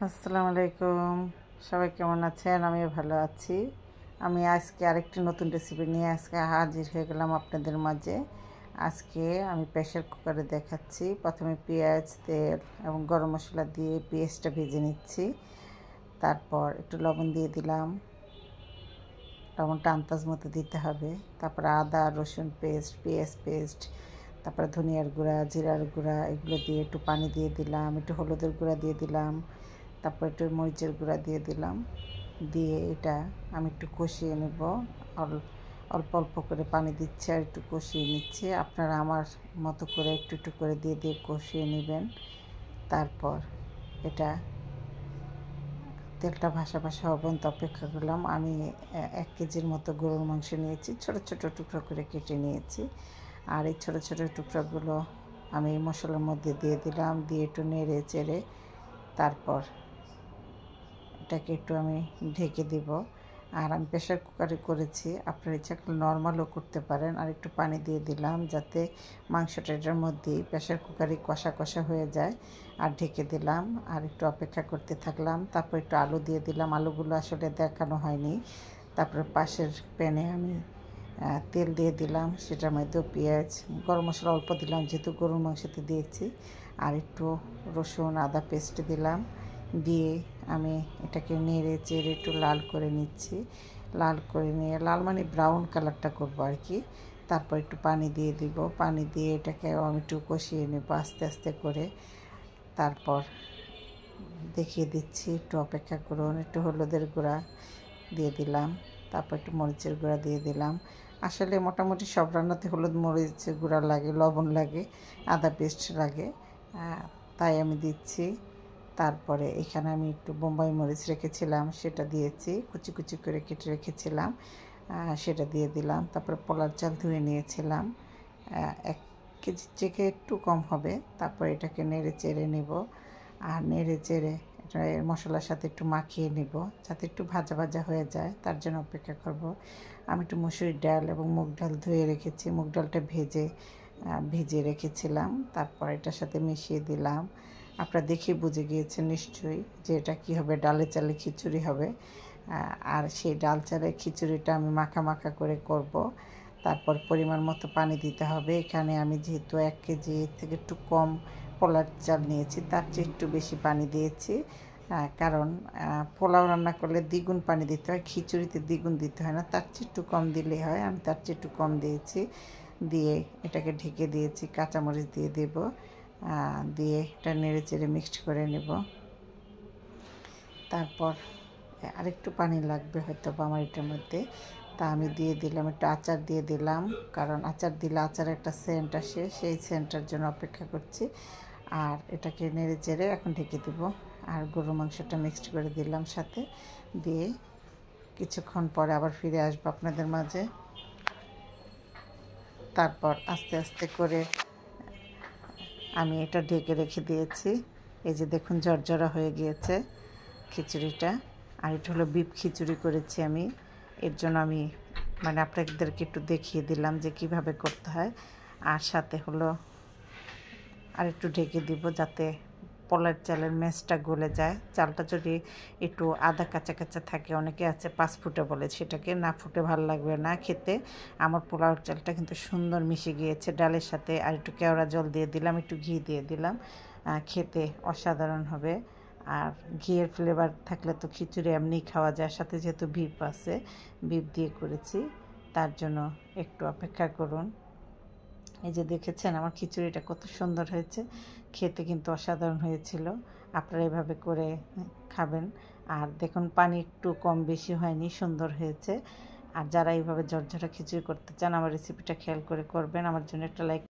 আসসালামু আলাইকুম। সবাই কেমন আছেন? আমিও ভালো আছি। আমি আজকে আরেকটি নতুন রেসিপি নিয়ে হাজির হয়ে গেলাম আপনাদের মাঝে। আজকে আমি প্রেসার কুকারে দেখাচ্ছি। প্রথমে পেঁয়াজ, তেল এবং গরম মশলা দিয়ে পেঁয়াজটা ভেজে নিচ্ছি। তারপর একটু লবণ দিয়ে দিলাম। লবণটা আন্দাজ মতো দিতে হবে। তারপর আদা রসুন পেস্ট, পেঁয়াজ পেস্ট, তারপরে ধনিয়ার গুঁড়া, জিরার গুঁড়া এগুলো দিয়ে একটু পানি দিয়ে দিলাম, একটু হলুদের গুঁড়া দিয়ে দিলাম, তারপর একটু মরিচের গুঁড়া দিয়ে দিলাম। দিয়ে এটা আমি একটু কষিয়ে নেব। অল্প অল্প করে পানি দিচ্ছি আর একটু কষিয়ে নিচ্ছি। আপনারা আমার মতো করে একটু একটু করে দিয়ে দিয়ে কষিয়ে নেবেন। তারপর এটা তেলটা ভাসা ভাসা হওয়া পর্যন্ত অপেক্ষা করলাম। আমি 1 কেজির মতো গরুর মাংস নিয়েছি, ছোট ছোট টুকরো করে কেটে নিয়েছি। আর এই ছোট ছোট টুকরোগুলো আমি মশলার মধ্যে দিয়ে দিলাম, দিয়ে একটু নেড়ে চেড়ে তারপর এটাকে একটু আমি ঢেকে দিব। আর আমি প্রেসার কুকারে করেছি, আপনার ইচ্ছা করলে নর্মালও করতে পারেন। আর একটু পানি দিয়ে দিলাম যাতে মাংসটা এটার মধ্যেই প্রেসার কুকারে কষা কষা হয়ে যায়। আর ঢেকে দিলাম আর একটু অপেক্ষা করতে থাকলাম। তারপর একটু আলু দিয়ে দিলাম, আলুগুলো আসলে দেখানো হয়নি। তারপরে পাশের প্যানে আমি তেল দিয়ে দিলাম, সেটার মধ্যেও পেঁয়াজ, গরম মশলা অল্প দিলাম যেহেতু গরুর মাংসতে দিয়েছি। আর একটু রসুন আদা পেস্ট দিলাম, দিয়ে আমি এটাকে নেড়ে চেড়ে একটু লাল করে নিচ্ছি। লাল করে নিয়ে লাল মানে ব্রাউন কালারটা করবো আর কি। তারপর একটু পানি দিয়ে দিব, পানি দিয়ে এটাকে আমি একটু কষিয়ে নেব আস্তে আস্তে করে। তারপর দেখিয়ে দিচ্ছি, একটু অপেক্ষা করুন। একটু হলুদের গুঁড়া দিয়ে দিলাম, তারপর একটু মরিচের গুঁড়া দিয়ে দিলাম। আসলে মোটামুটি সব রান্নাতে হলুদ মরিচের গুঁড়া লাগে, লবণ লাগে, আদা পেস্ট লাগে, তাই আমি দিচ্ছি। তারপরে এখানে আমি একটু বোম্বাই মরিচ রেখেছিলাম, সেটা দিয়েছি, কুচি কুচি করে কেটে রেখেছিলাম, সেটা দিয়ে দিলাম। তারপরে পোলার চাল ধুয়ে নিয়েছিলাম, 1 কেজির থেকে একটু কম হবে। তারপর এটাকে নেড়ে চেড়ে নেব। আর নেড়ে চেড়ে এটা মশলার সাথে একটু মাখিয়ে নেব যাতে একটু ভাজা ভাজা হয়ে যায়, তার জন্য অপেক্ষা করব। আমি একটু মসুরির ডাল এবং মুগ ডাল ধুয়ে রেখেছি, মুগ ডালটা ভিজিয়ে রেখেছিলাম। তারপর এটার সাথে মিশিয়ে দিলাম। আপনারা দেখে বুঝে গিয়েছেন নিশ্চয়ই যে এটা কী হবে, ডালে চালে খিচুড়ি হবে। আর সেই ডাল চালের খিচুড়িটা আমি মাখা মাখা করে করব। তারপর পরিমাণ মতো পানি দিতে হবে। এখানে আমি যেহেতু 1 কেজি থেকে একটু কম পোলার চাল নিয়েছি, তার চেয়ে একটু বেশি পানি দিয়েছি। কারণ পোলাও রান্না করলে দ্বিগুণ পানি দিতে হয়, খিচুড়িতে দ্বিগুণ দিতে হয় না, তার চেয়ে একটু কম দিলেই হয়। আমি তার চেয়ে একটু কম দিয়েছি। দিয়ে এটাকে ঢেকে দিয়েছি, কাঁচামরিচ দিয়ে দেব, দিয়ে এটা নেড়ে চেড়ে মিক্সড করে নেব। তারপর আরেকটু পানি লাগবে হয়তো বা আমার এটার মধ্যে, তা আমি দিয়ে দিলাম, একটু আচার দিয়ে দিলাম, কারণ আচার দিলে আচার একটা সেন্ট আসে, সেই সেন্টটার জন্য অপেক্ষা করছি। আর এটাকে নেড়ে চেড়ে এখন ঢেকে দেব। আর গরুর মাংসটা মিক্সড করে দিলাম সাথে, দিয়ে কিছুক্ষণ পরে আবার ফিরে আসবো আপনাদের মাঝে। তারপর আস্তে আস্তে করে আমি এটা ঢেকে রেখে দিয়েছি। এই যে দেখুন ঝরঝরা হয়ে গিয়েছে খিচুড়িটা। আর এটা হলো বিফ খিচুড়ি করেছি আমি, এর জন্য আমি মানে আপনাদেরকে একটু দেখিয়ে দিলাম যে কিভাবে করতে হয়। আর সাথে হলো আর একটু ঢেকে দিব যাতে পোলার চালের ম্যাশটা গলে যায়। চালটা যদি একটু আধা কাঁচা কাঁচা থাকে, অনেকে আছে 5 ফুটে বলে, সেটাকে না ফুটে ভালো লাগবে না খেতে। আমার পোলাও চালটা কিন্তু সুন্দর মিশে গিয়েছে ডালের সাথে। আর একটু কেওড়া জল দিয়ে দিলাম, একটু ঘি দিয়ে দিলাম, খেতে অসাধারণ হবে। আর ঘিয়ের ফ্লেভার থাকলে তো খিচুড়ি এমনিই খাওয়া যায়, সাথে যেহেতু বিফ আছে, বিফ দিয়ে করেছি, তার জন্য একটু অপেক্ষা করুন। এই যে দেখেছেন আমার খিচুড়িটা কত সুন্দর হয়েছে, খেতে কিন্তু অসাধারণ হয়েছিল। আপনারা এভাবে করে খাবেন। আর দেখুন পানি একটু কম বেশি হয়নি, সুন্দর হয়েছে। আর যারা এইভাবে ঝরঝরা খিচুড়ি করতে চান আমার রেসিপিটা খেয়াল করে করবেন। আমার জন্য একটা লাইক